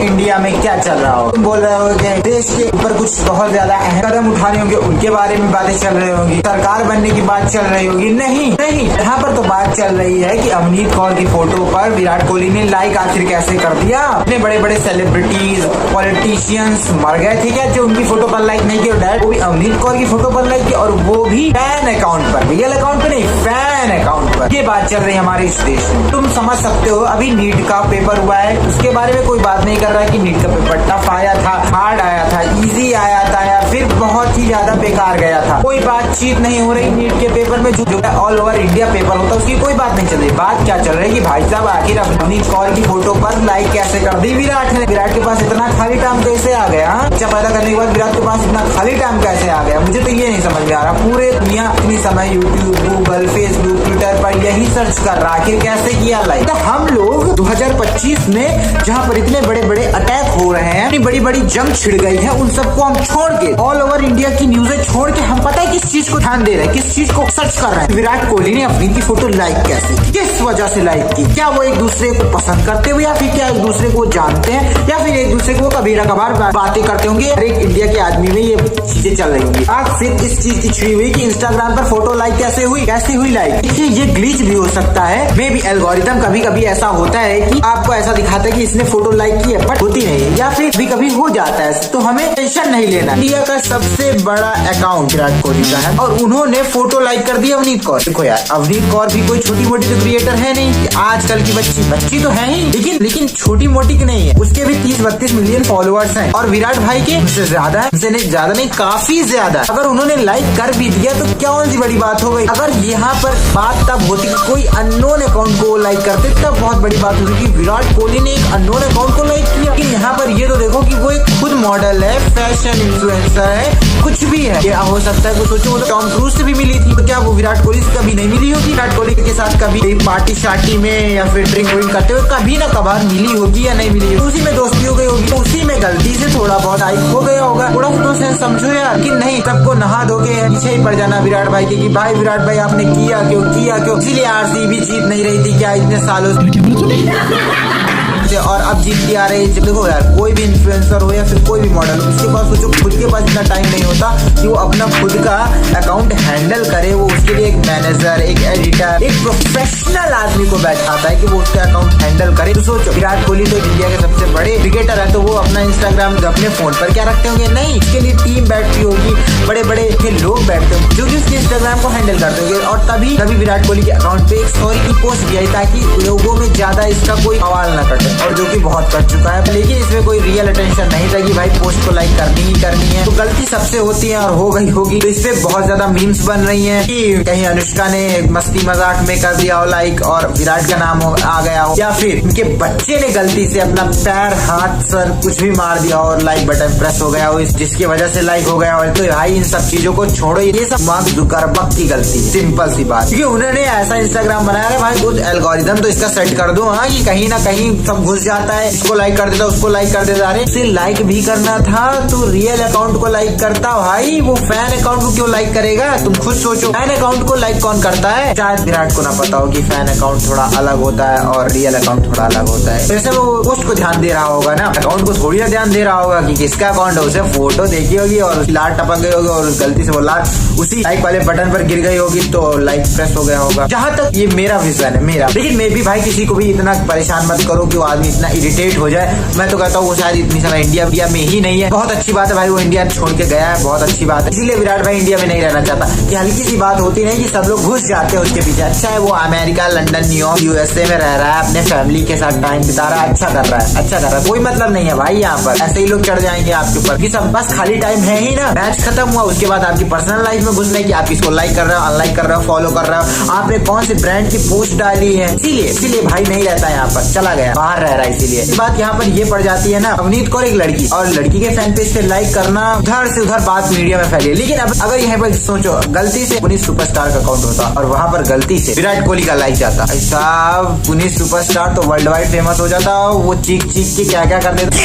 India में क्या चल रहा हो, तुम बोल रहे हो कि देश के ऊपर कुछ बहुत ज्यादा अहम कदम उठाने होंगे, उनके बारे में बातें चल रही होंगी, सरकार बनने की बात चल रही होगी। नहीं नहीं, यहाँ पर तो बात चल रही है कि अवनीत कौर की फोटो पर विराट कोहली ने लाइक आखिर कैसे कर दिया। इतने बड़े बड़े सेलिब्रिटीज, पॉलिटिशियंस मर गए थे क्या जो उनकी फोटो पर लाइक नहीं किया? डायरेक्ट वो भी अवनीत कौर की फोटो पर लाइक किया, और वो भी फैन अकाउंट पर, रियल अकाउंट पे नहीं, फैन अकाउंट पर। ये बात चल रही है हमारे इस देश में। तुम समझ सकते हो, अभी नीट का पेपर हुआ है, उसके बारे में कोई बात नहीं कर रहा है कि नीट का पेपर टफ आया था, हार्ड आया था, इजी आया था, या फिर बहुत ही ज्यादा बेकार गया था। कोई बातचीत नहीं हो रही नीट के पेपर में, जो ऑल ओवर इंडिया पेपर होता है उसकी कोई बात नहीं चल रही। बात क्या चल रही है कि भाई साहब आखिर अवनीत कौर की फोटो पर लाइक कैसे कर दी विराट ने? विराट के पास इतना खाली टाइम कैसे आ गया? अच्छा, पैदा करने के बाद विराट के पास इतना खाली टाइम कैसे आ गया? मुझे तो ये नहीं समझ में आ रहा। पूरे दुनिया इतनी समय यूट्यूब, गूगल, फेसबुक, ट्विटर पर यही सर्च कर रहा, आखिर कैसे किया लाइक? तो हम लोग 2025 में जहाँ पर इतने बड़े बड़े अटैक हो रहे हैं, इतनी बड़ी बड़ी जंग छिड़ गई है, उन सबको हम छोड़ के, ऑल ओवर इंडिया की न्यूज़ें छोड़ के, हम पता है किस चीज को ध्यान दे रहे हैं, किस चीज को सर्च कर रहे हैं। विराट कोहली ने अपनी की फोटो लाइक कैसे, किस वजह से लाइक की? क्या वो एक दूसरे को पसंद करते हुए, या फिर क्या एक दूसरे को जानते हैं, या फिर एक दूसरे को कभी कभार बातें करते होंगे? हर एक इंडिया के आदमी में ये चीजें चल रही होंगी। आज फिर इस चीज की छिड़ी हुई कि इंस्टाग्राम पर फोटो लाइक कैसे हुई, कैसी हुई लाइक? देखिए, ये ग्लिच भी हो सकता है, मे बी एल्गोरिथम कभी कभी ऐसा होता है कि आपको ऐसा दिखाता है कि इसने फोटो लाइक की है, बट होती नहीं है, या फिर कभी कभी हो जाता है। तो हमें टेंशन नहीं लेना। इंडिया का सबसे बड़ा अकाउंट विराट कोहली का है, और उन्होंने फोटो लाइक कर दी अवनीत कौर। देखो यार, अवनीत कौर भी कोई छोटी मोटी तो क्रिएटर है नहीं, आजकल की बच्ची तो है ही, लेकिन छोटी मोटी की नहीं है। उसके भी 30-32 मिलियन फॉलोअर्स हैं, और विराट भाई के उससे ज्यादा है, उससे नहीं ज्यादा नहीं, काफी ज्यादा। अगर उन्होंने लाइक कर भी दिया तो क्या सी बड़ी बात हो गई? अगर यहाँ पर बात तब होती कि कोई अननोन अकाउंट को लाइक करते, तब बहुत बड़ी बात होती कि विराट कोहली ने एक अननोन अकाउंट को लाइक किया। लेकिन यहाँ पर ये तो देखो कि वो एक खुद मॉडल है, फैशन इन्फ्लुएंसर है, कुछ भी है। ये हो सकता है, सोचो वो तो टॉम क्रूज से भी मिली थी, तो क्या वो विराट कोहली से कभी नहीं मिली होगी? विराट कोहली के साथ कभी पार्टी शार्टी में या फिर ड्रिंक व्रिंक करते हुए कभी ना कभार मिली होगी या नहीं मिली होगी? उसी में दोस्ती हो गई होगी, उसी में गलती से थोड़ा बहुत लाइक हो गया होगा। थोड़ा तो से समझो यार, कि नहीं सबको नहा धो के पीछे ही पड़ जाना विराट भाई के, कि भाई विराट भाई आपने किया क्यों? इसीलिए आरसीबी जीत नहीं रही थी क्या इतने सालों से, और अब जीत के आ रही है। देखो यार, कोई भी इन्फ्लुएंसर हो या फिर कोई भी मॉडल हो, उसके पास सोचो खुद के पास इतना टाइम नहीं होता कि वो अपना खुद का अकाउंट हैंडल करे। वो उसके लिए एक मैनेजर, एक एडिटर, एक प्रोफेशनल आदमी को बैठाता है कि वो उसका अकाउंट हैंडल करे। तो सोचो, विराट कोहली तो इंडिया के सबसे बड़े क्रिकेटर है, तो वो अपना इंस्टाग्राम अपने फोन पर क्या रखते होंगे? नहीं, इसके लिए टीम बैठती होगी, बड़े बड़े लोग बैठते होंगे जो कि उसके इंस्टाग्राम को हैंडल करते होंगे। और तभी विराट कोहली के अकाउंट पे एक सॉरी की पोस्ट भी आई, ताकि लोगों में ज्यादा इसका कोई सवाल न कटे, और जो कि बहुत कर चुका है। लेकिन इसमें कोई रियल अटेंशन नहीं था कि भाई पोस्ट को लाइक करनी ही करनी है। तो गलती सबसे होती है और हो गई होगी। तो इसपे बहुत ज्यादा मीम्स बन रही हैं कि कहीं अनुष्का ने मस्ती मजाक में कर दिया हो लाइक, और विराट का नाम आ गया हो, या फिर उनके बच्चे ने गलती से अपना पैर, हाथ, सर कुछ भी मार दिया और लाइक बटन प्रेस हो गया हो, जिसकी वजह से लाइक हो गया हो। तो भाई इन सब चीजों को छोड़ो, ये सब मार्क जुकरबर्ग की गलती, सिंपल सी बात। क्योंकि उन्होंने ऐसा इंस्टाग्राम बनाया है भाई, कुछ एल्गोरिथम तो इसका सेट कर दो, हाँ, कि कहीं ना कहीं सब घुस जाता है, इसको लाइक कर देता, उसको लाइक कर देता। अरे उसे लाइक भी करना था तो रियल अकाउंट को लाइक करता भाई, वो फैन अकाउंट को क्यों लाइक करेगा? तुम खुद सोचो, फैन अकाउंट को लाइक कौन करता है? शायद विराट को ना पता हो कि फैन अकाउंट थोड़ा अलग होता है और रियल अकाउंट थोड़ा अलग होता है। वैसे वो पोस्ट को ध्यान दे रहा होगा ना, अकाउंट को थोड़ी ना ध्यान दे रहा होगा कि किसका अकाउंट है। उसे फोटो देखी होगी और लाट टपक गई होगी, और गलती से वो लाट उसी लाइक वाले बटन पर गिर गई होगी, तो लाइक प्रेस हो गया होगा। जहां तक ये मेरा विजन है, मेरा। लेकिन मैं भी भाई किसी को भी इतना परेशान मत करो कि वो आदमी इतना इरिटेट हो जाए। मैं तो कहता हूँ वो शायद इतनी समय इंडिया में ही नहीं है। बहुत अच्छी बात है भाई, वो इंडिया छोड़ के गया है, बहुत अच्छी बात है। इसीलिए विराट भाई इंडिया में नहीं रहना चाहता, कि हल्की सी बात होती नहीं कि सब लोग घुस जाते हैं उसके पीछे। अच्छा है वो अमेरिका, लंदन, न्यूयॉर्क, यूएसए में रह रहा है, अपने फैमिली के साथ टाइम बिता रहा है, अच्छा कर रहा है, अच्छा कर रहा है, कोई मतलब नहीं है भाई। यहाँ पर ऐसे ही लोग चढ़ जाएंगे आपके ऊपर कि सब बस खाली टाइम है ही ना, मैच खत्म हुआ उसके बाद आपकी पर्सनल लाइफ में घुसने की, आप किसको लाइक कर रहे हो, अनलाइक कर रहे हो, फॉलो कर रहे हो, आपने कौन से ब्रांड की पोस्ट डाली है। इसीलिए भाई नहीं रहता यहाँ पर, चला गया, बाहर रह रहा है। इसीलिए बात यहाँ पर ये पड़ जाती है ना, अवनीत कौर एक लड़की, और लड़की के फैन पेज पे लाइक करना, उधर से उधर बात मीडिया में फैली। लेकिन अब अगर यहाँ पर सोचो, गलती से पुनीत सुपरस्टार का अकाउंट होता और वहाँ पर गलती से विराट कोहली का लाइक जाता, ऐसा पुनीत सुपरस्टार तो वर्ल्ड वाइड फेमस हो जाता, वो चीख के क्या क्या कर देता।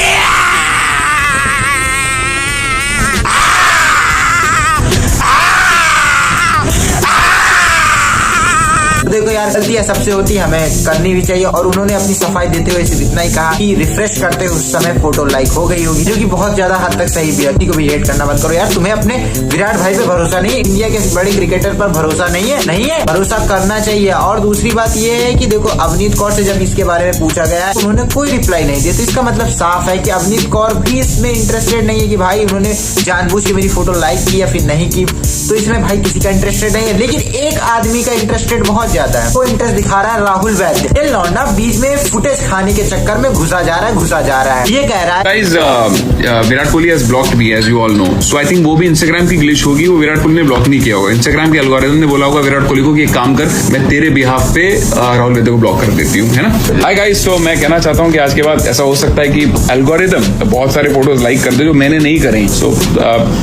देखो यार, यार गलतियां सबसे होती है, हमें करनी भी चाहिए। और उन्होंने अपनी सफाई देते हुए सिर्फ इतना ही कहा कि रिफ्रेश करते उस समय फोटो लाइक हो गई होगी, जो कि बहुत ज्यादा हद तक सही भी है। को भी हेट करना बंद करो यार, तुम्हें अपने विराट भाई पे भरोसा नहीं है, इंडिया के बड़े क्रिकेटर पर भरोसा नहीं है, भरोसा करना चाहिए। और दूसरी बात ये है कि देखो अवनीत कौर से जब इसके बारे में पूछा गया तो उन्होंने कोई रिप्लाई नहीं दिया, तो इसका मतलब साफ है कि अवनीत कौर भी इसमें इंटरेस्टेड नहीं है कि भाई उन्होंने जानबूझ के मेरी फोटो लाइक की या फिर नहीं की, तो इसमें भाई किसी का इंटरेस्टेड नहीं है। लेकिन एक आदमी का इंटरेस्टेड बहुत ज्यादा है, वो इंटरेस्ट दिखा रहा है राहुल वैद्य। ये लौंडा बीच में फुटेज खाने के चक्कर में घुसा जा रहा है। ये कह रहा है Virat Kohli has blocked me as you all know, so I think वो भी इंस्टाग्राम की ग्लिच होगी, वो विराट कोहली ने ब्लॉक नहीं किया होगा। इंस्टाग्राम के एल्गोरिथम ने बोला होगा विराट कोहली को कि एक काम कर, मैं तेरे बिहाफ पे राहुल वैद्य को ब्लॉक कर देती हूँ, है ना। हाय गाइस, तो मैं कहना चाहता हूँ कि आज के बाद ऐसा हो सकता है कि एल्गोरिथम बहुत सारे फोटोज लाइक कर दे जो मैंने नहीं करे। सो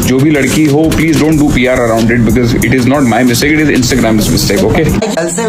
जो भी लड़की हो please don't do PR around it, because it is not my mistake, it is Instagrams mistake. Okay,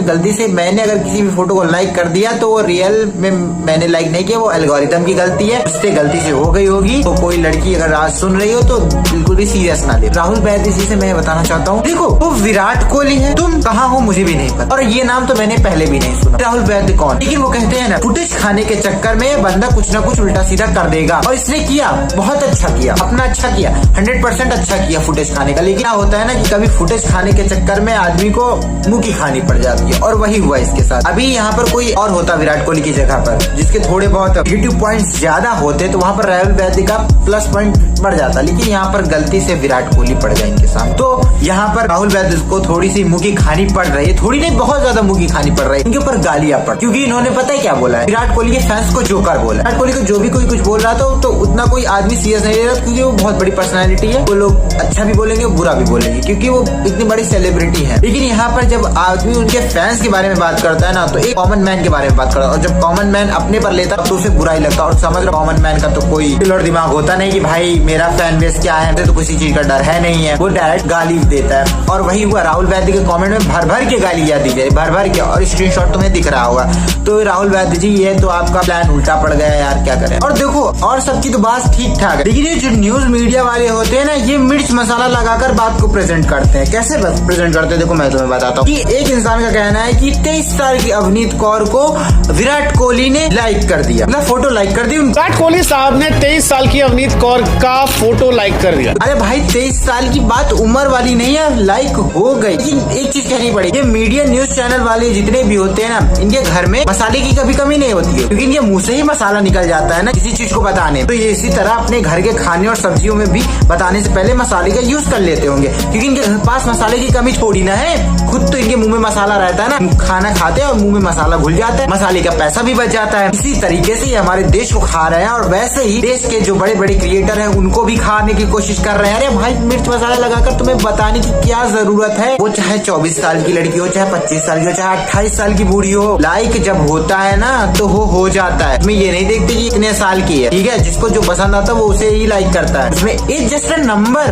गलती से मैंने अगर किसी भी फोटो को लाइक कर दिया तो वो रियल में मैंने लाइक नहीं किया, वो एल्गोरिथम की गलती है, उससे गलती से हो गई होगी। तो कोई लड़की अगर आज सुन रही हो तो बिल्कुल भी सीरियस ना ले। राहुल वैद्य जी से मैं बताना चाहता हूँ, देखो वो विराट कोहली है, तुम कहाँ हो मुझे भी नहीं पता, और ये नाम तो मैंने पहले भी नहीं सुना, राहुल वैद्य कौन। लेकिन वो कहते हैं ना, फुटेज खाने के चक्कर में बंदा कुछ ना कुछ उल्टा सीधा कर देगा, और इसने किया, बहुत अच्छा किया, अपना अच्छा किया, 100% अच्छा किया फुटेज खाने का। लेकिन क्या होता है ना कि कभी फुटेज खाने के चक्कर में आदमी को मुंह की खानी पड़ जाती है, और वही हुआ इसके साथ। अभी यहाँ पर कोई और होता विराट कोहली की जगह पर, जिसके थोड़े बहुत नेगेटिव पॉइंट्स ज्यादा होते, तो वहाँ पर राहुल वैद्य का प्लस पॉइंट बढ़ जाता। लेकिन यहाँ पर गलती से विराट कोहली पड़ गए इनके साथ, तो यहाँ पर राहुल वैद्य को थोड़ी सी मुंह की खानी पड़ रही है, थोड़ी नहीं बहुत ज्यादा मुंह की खानी पड़ रही है, इनके ऊपर गालियां पड़, क्योंकि इन्होंने पता है क्या बोला है, विराट कोहली के फैंस को जोकर बोला। विराट कोहली को जो भी कोई कुछ बोल रहा था तो उतना कोई आदमी सीरियस नहीं ले रहा, क्योंकि वो बहुत बड़ी पर्सनैलिटी है, वो लोग अच्छा भी बोलेंगे बुरा भी बोलेंगे, क्योंकि वो इतनी बड़ी सेलिब्रिटी है। लेकिन यहाँ पर जब आदमी उनके फैंस के बारे में बात करता है ना, तो एक कॉमन मैन के बारे में बात करता है, और जब कॉमन मैन अपने पर लेता है तो उसे बुरा ही लगता है। और समझ लो कॉमन मैन का तो कोई दिल और दिमाग होता नहीं कि भाई मेरा फैन बेस क्या है, तो किसी चीज का डर है नहीं है, वो डायरेक्ट गाली देता है। और वही हुआ, राहुल वैद्य के कमेंट में भर भर के गालियां दी गई, भर भर के, और स्क्रीनशॉट तुम्हें दिख रहा होगा। तो राहुल वैद्य जी, ये तो आपका प्लान उल्टा पड़ गया यार, क्या करें। और देखो, और सबकी तो बात ठीक ठाक है, लेकिन ये जो न्यूज मीडिया वाले होते हैं ना, ये मिर्च मसाला लगाकर बात को प्रेजेंट करते हैं। कैसे प्रेजेंट करते हैं, देखो मैं तुम्हें बताता हूँ कि एक इंसान का कहना है कि 23 साल की अवनीत कौर को विराट कोहली ने लाइक कर दिया, मतलब फोटो लाइक कर दी। विराट कोहली साहब ने 23 साल की अवनीत कौर का फोटो लाइक कर दिया। अरे भाई 23 साल की बात उम्र वाली नहीं है, लाइक हो गई। लेकिन एक चीज कहनी पड़ी, ये मीडिया न्यूज चैनल वाले जितने भी होते हैं ना, इनके घर में मसाले की कभी कमी नहीं होती है, क्योंकि इनके मुंह से ही मसाला निकल जाता है ना किसी चीज को बताने। तो ये इसी तरह अपने घर के खाने और सब्जियों में भी बताने से पहले मसाले का यूज कर लेते होंगे, क्योंकि इनके पास मसाले की कमी थोड़ी ना है, खुद तो इनके मुंह में मसाला रहता है ना, खाना खाते हैं और मुंह में मसाला घुल जाता है, मसाले का पैसा भी बच जाता है। इसी तरीके से ये हमारे देश को खा रहे हैं, और वैसे ही देश के जो बड़े बड़े क्रिएटर हैं उनको भी खाने की कोशिश कर रहे हैं। अरे भाई मिर्च मसाला लगाकर तुम्हें बताने की क्या जरूरत है, वो चाहे 24 साल की लड़की हो, चाहे 25 साल की हो, चाहे 28 साल की बूढ़ी हो, लाइक जब होता है ना तो वो हो जाता है। मैं ये नहीं देखते कि इतने साल की है, ठीक है, जिसको जो पसंद आता है वो उसे ही लाइक करता है, उसमें एज जस्ट अ नंबर,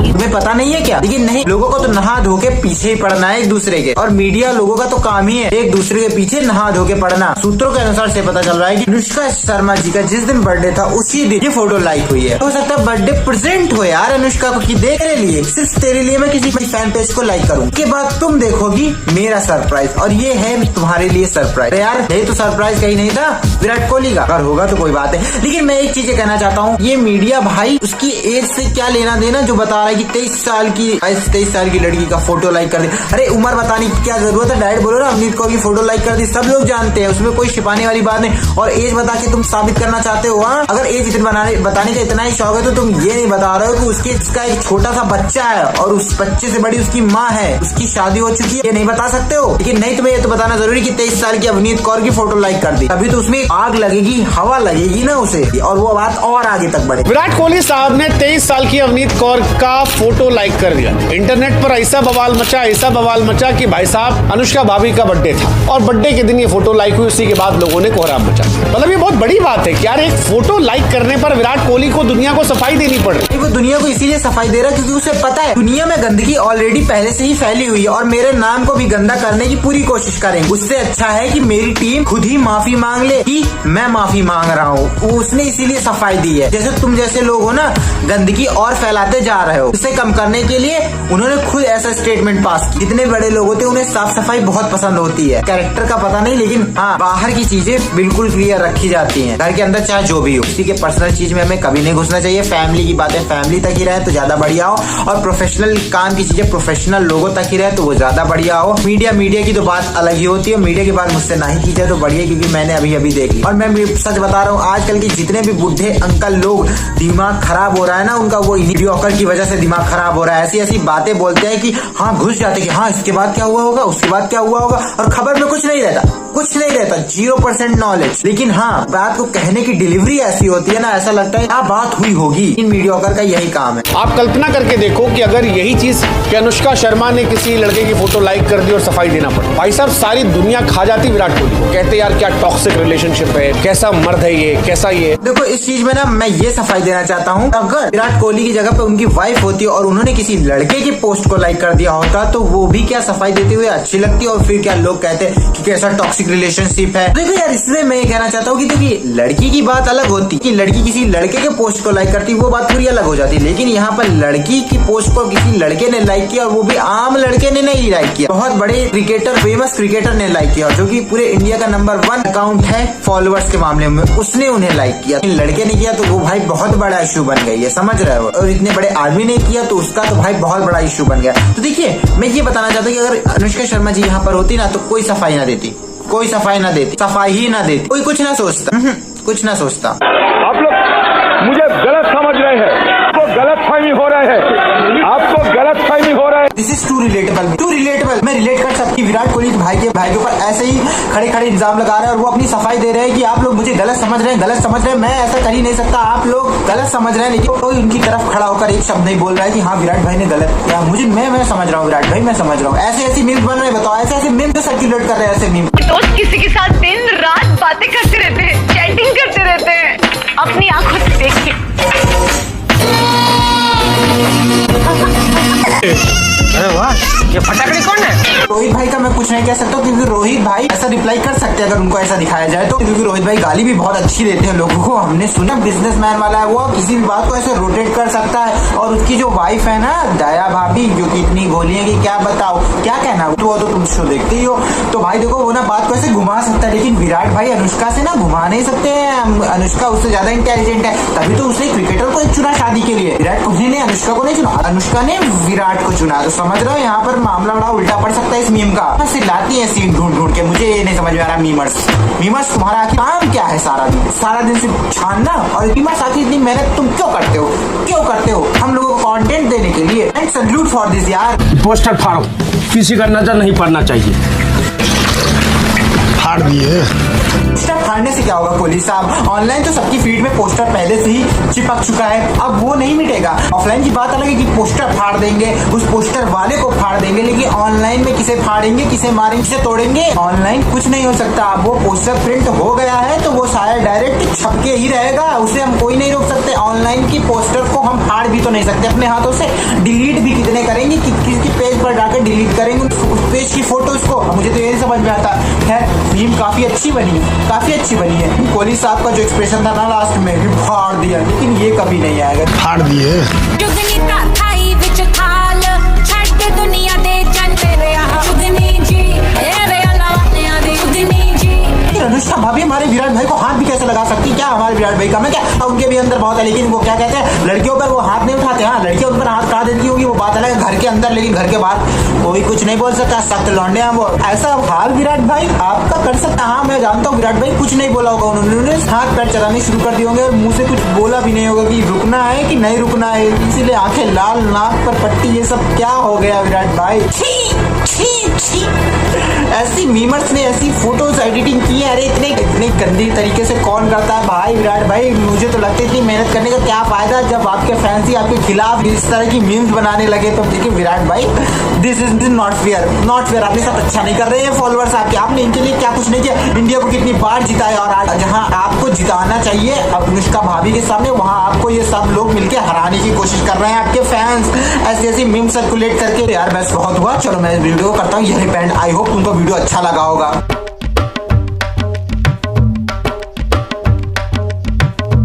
तुम्हें पता नहीं है क्या। लेकिन नहीं, लोगों को तो नहा धो के पीछे ही पड़ना है एक दूसरे के, और मीडिया लोगों का तो काम ही है एक दूसरे के पीछे नहा धो के पड़ना। सूत्रों के अनुसार से पता चल रहा है कि अनुष्का शर्मा जी का जिस दिन बर्थडे था उसी दिन ये फोटो लाइक हुई है। हो सकता है बर्थडे प्रेजेंट हो यार अनुष्का को, कि देख तेरे लिए, सिर्फ तेरे लिए मैं किसी फैन पेज को लाइक करूँ, के बाद तुम देखोगी मेरा सरप्राइज, और ये है तुम्हारे लिए सरप्राइज। यार ये तो सरप्राइज कहीं नहीं था विराट कोहली का, अगर होगा तो कोई बात है। लेकिन मैं एक चीज कहना चाहता हूँ, ये मीडिया भाई उसकी एज से क्या लेना देना, जो बता रहा है कि 23 साल की लड़की का फोटो लाइक कर दे। अरे उम्र बताने की क्या जरूरत है, डायरेक्ट बोलो ना अवनीत कौर की फोटो लाइक कर दी, सब लोग जानते हैं, उसमें कोई छिपाने वाली बात नहीं। और एज बता के तुम साबित करना चाहते हो, हाँ, अगर एज बताने का इतना ही शौक है तो तुम ये नहीं बता रहे हो कि उसका एक छोटा सा बच्चा है और उस बच्चे से बड़ी उसकी माँ है, उसकी शादी हो चुकी है, ये नहीं बता सकते हो। लेकिन नहीं, तुम्हें ये तो बताना जरूरी कि 23 साल की अवनीत कौर की फोटो लाइक कर दी, तभी तो उसमें आग लगेगी, हवा लगेगी ना उसे, और वो बात और आगे तक बढ़े। विराट कोहली साहब ने 23 साल की अवनीत कौर का फोटो लाइक कर दिया। इंटरनेट पर ऐसा बवाल मचा कि भाई साहब अनुष्का भाभी का बर्थडे था और बर्थडे के दिन ये फोटो लाइक हुई, उसी के बाद लोगों ने कोहराम मचा। मतलब ये बहुत बड़ी बात है कि यार एक फोटो लाइक करने पर विराट कोहली को दुनिया को सफाई देनी पड़ रही है। वो दुनिया को इसीलिए सफाई दे रहा है क्योंकि उसे पता है दुनिया में गंदगी ऑलरेडी पहले से ही फैली हुई है, और मेरे नाम को भी गंदा करने की पूरी कोशिश करेंगे। उससे अच्छा है कि मेरी टीम खुद ही माफी मांग ले कि मैं माफी मांग रहा हूँ, उसने इसीलिए सफाई दी है। जैसे तुम जैसे लोग हो ना, गंदगी और फैलाते जा रहे हो, उसे कम करने के लिए उन्होंने खुद ऐसा स्टेटमेंट पास किया। जितने बड़े लोग होते हैं उन्हें साफ सफाई बहुत पसंद होती है, कैरेक्टर का पता नहीं, लेकिन हाँ बाहर की चीजें बिल्कुल क्लियर रखी जाती हैं। घर के अंदर चाहे जो भी हो, किसी के पर्सनल चीज में हमें कभी नहीं घुसना चाहिए। फैमिली की बातें फैमिली तक ही रहे तो ज्यादा बढ़िया हो, और प्रोफेशनल काम की चीजें प्रोफेशनल लोगों तक ही रहे तो वो ज्यादा बढ़िया हो। मीडिया की तो बात अलग ही होती है, मीडिया की बात मुझसे नहीं की जाए तो बढ़िया, क्योंकि मैंने अभी देखी। और मैं सच बता रहा हूँ, आजकल के जितने भी बुढ़े अंकल लोग दिमाग खराब हो रहा है ना उनका, वो मीडियोकर की वजह से दिमाग खराब हो रहा है। ऐसी ऐसी बातें बोलते हैं कि हाँ घुस जाते कि हाँ इसके बाद क्या हुआ होगा, उसके बाद क्या हुआ होगा, और खबर में कुछ नहीं रहता, 0% नॉलेज। लेकिन हाँ बात को कहने की डिलीवरी ऐसी होती है ना, ऐसा लगता है क्या बात हुई होगी। इन मीडियोकर का यही काम है। आप कल्पना करके देखो कि अगर यही चीज कि अनुष्का शर्मा ने किसी लड़के की फोटो लाइक कर दी और सफाई देना पड़ा, भाई साहब सारी दुनिया खा जाती विराट कोहली को। कहते यार क्या टॉक्सिक रिलेशनशिप है, कैसा मर्द है ये, कैसा ये। देखो इस चीज में ना मैं ये सफाई देना चाहता हूँ, अगर विराट कोहली की जगह पे उनकी वाइफ होती और उन्होंने किसी लड़के की पोस्ट को लाइक कर दिया होता तो वो भी क्या सफाई देते हुए अच्छी लगती, और फिर क्या लोग कहते कि कैसा टॉक्सिक रिलेशनशिप है। देखो यार इसमें मैं ये कहना चाहता हूँ कि देखिए लड़की की बात अलग होती कि लड़की किसी लड़के के पोस्ट को लाइक करती, वो बात पूरी अलग हो जाती। लेकिन यहाँ पर लड़की की पोस्ट को किसी लड़के ने लाइक किया, और वो भी आम लड़के ने नहीं लाइक किया, बहुत बड़े क्रिकेटर, फेमस क्रिकेटर ने लाइक किया, जो कि पूरे इंडिया का नंबर 1 अकाउंट है फॉलोअर्स के मामले में, उसने उन्हें लाइक किया। लड़के ने किया तो वो भाई बहुत बड़ा इशू बन गई है, समझ रहे हो। और इतने बड़े आदमी ने किया तो उसका तो भाई बहुत बड़ा इशू बन गया। तो देखिए मैं ये बताना चाहता हूँ कि अगर अनुष्का शर्मा जी यहाँ पर होती ना तो कोई सफाई ना देती, सफाई ही ना देती, कोई कुछ ना सोचता, कुछ ना सोचता। आप लोग मुझे गलत समझ रहे हैं, आपको गलतफहमी हो रहा है, आपको गलतफहमी हो रहा है। This is too relatable. मैं रिलेट कर सकती भाविराट कोहली भाई के ऊपर ऐसे ही खड़े इल्जाम लगा रहे हैं, और वो अपनी सफाई दे रहे हैं कि आप लोग मुझे गलत समझ रहे हैं। मैं ऐसा कर ही नहीं सकता, आप लोग गलत समझ रहे हैं, लेकिन कोई उनकी तरफ खड़ा होकर एक शब्द नहीं बोल रहा है कि हाँ विराट भाई ने गलत किया। मैं समझ रहा हूँ विराट भाई, मैं समझ रहा हूँ। ऐसे मीम्स बन रहे हैं, बताओ ऐसे मीम्स जो सर्कुलेट कर रहे हैं, ऐसे मीम्स। दोस्त किसी के साथ दिन रात बातें करते रहते हैं, चैटिंग करते रहते हैं, अपनी आंखों से देख के। अरे वाह, ये फटाकड़ी कौन है? रोहित भाई का मैं कुछ नहीं कह सकता, क्योंकि रोहित भाई ऐसा रिप्लाई कर सकते हैं अगर उनको ऐसा दिखाया जाए तो, क्योंकि रोहित भाई गाली भी बहुत अच्छी देते हैं लोगों को। हमने सुना बिजनेसमैन वाला है वो, किसी भी बात को ऐसे रोटेट कर सकता है। और उसकी जो वाइफ है ना दया भाभी, जो कि इतनी गोली है कि क्या बताओ, क्या कहना। वो तो तुम शो देखते ही हो, तो भाई देखो वो ना बात को ऐसे घुमा सकता है, लेकिन विराट भाई अनुष्का से ना घुमा नहीं सकते हैं। अनुष्का उससे ज्यादा इंटेलिजेंट है, तभी तो उसने क्रिकेटर को चुना शादी के लिए। विराट कोहली ने अनुष्का को नहीं चुना, अनुष्का ने विराट को चुना। तो समझ रहे हो यहाँ पर मामला बड़ा उल्टा पड़ सकता है इस मीम का। लाती है सीन ढूंढ के, मुझे ये नहीं समझ में आ रहा। मीमर्स तुम्हारा आखिर काम क्या है? सारा दिन सिर्फ छानना, और मीमर्स आखिर इतनी मेहनत तुम क्यों करते हो? हम लोगों को कंटेंट देने के लिए। एंड सैल्यूट फॉर दिस यार। पोस्टर फाड़ो, किसी का नजर नहीं पड़ना चाहिए। फाड़ दिए। पोस्टर फाड़ने से क्या होगा कोहली साहब? ऑनलाइन तो सबकी फीड में पोस्टर पहले से ही चिपक चुका है, अब वो नहीं मिटेगा। ऑफलाइन की बात अलग है कि पोस्टर फाड़ देंगे, उस पोस्टर वाले को फाड़ देंगे, लेकिन ऑनलाइन में किसे फाड़ेंगे, किसे मारेंगे, किसे तोड़ेंगे? ऑनलाइन कुछ नहीं हो सकता। अब वो पोस्टर प्रिंट हो गया है तो वो शायद डायरेक्ट छपके ही रहेगा, उसे हम कोई नहीं रोक सकते। ऑनलाइन की पोस्टर को हम फाड़ भी तो नहीं सकते अपने हाथों से, डिलीट भी कितने करेंगे, किसी पेज पर जाकर डिलीट करेंगे उस पेज की फोटोज को। मुझे तो यही समझ में आता है। मीम काफी अच्छी बनी है। कोहली साहब का जो एक्सप्रेशन था ना लास्ट में भी फाड़ दिया, लेकिन ये कभी नहीं आएगा। फाड़ दिए। अनुष्का भाभी हमारे विराट भाई को हाथ भी कैसे लगा सकती? क्या हमारे विराट भाई का मैं क्या, उनके भी अंदर बहुत है, लेकिन वो क्या कहते हैं लड़कियों पर वो हाथ नहीं उठाते। हाँ लड़कियों पर हाथ उठा देती होगी, वो बात अलग है घर के अंदर, लेकिन घर के बाहर कोई कुछ नहीं बोल सकता। सख्त लौंडे हैं वो। ऐसा हाल विराट भाई आपका कर सकता? हाँ मैं जानता हूँ विराट भाई कुछ नहीं बोला होगा, उन्होंने हाथ पैर चलाने शुरू कर दिए होंगे, और मुंह से कुछ बोला भी नहीं होगा कि रुकना है कि नहीं रुकना है, इसीलिए आंखें लाल, नाक पर पट्टी, ये सब क्या हो गया विराट भाई? ऐसी मीमर्स ने ऐसी फोटोज एडिटिंग की है, अरे इतने गंदी तरीके से कौन करता है भाई? विराट भाई मुझे तो लगता है इतनी मेहनत करने का क्या फायदा जब आपके फैंस ही आपके खिलाफ इस तरह की मीम्स बनाने लगे। तो देखिए विराट भाई दिस इज नॉट फेयर। आपने सब अच्छा नहीं कर रहे हैं फॉलोअर्स आपने इनके लिए क्या कुछ नहीं किया। इंडिया को कितनी बार जिताया, और आज जहाँ आपको जिताना चाहिए अनुष्का भाभी के सामने, वहाँ आपको ये सब लोग मिलकर हराने की कोशिश कर रहे हैं। आपके फैंस ऐसी मीम सर्कुलेट करके। यार बस बहुत हुआ, चलो मैं इस वीडियो को करता हूँ यही पेंड। आई होप तुमको वीडियो अच्छा लगा होगा।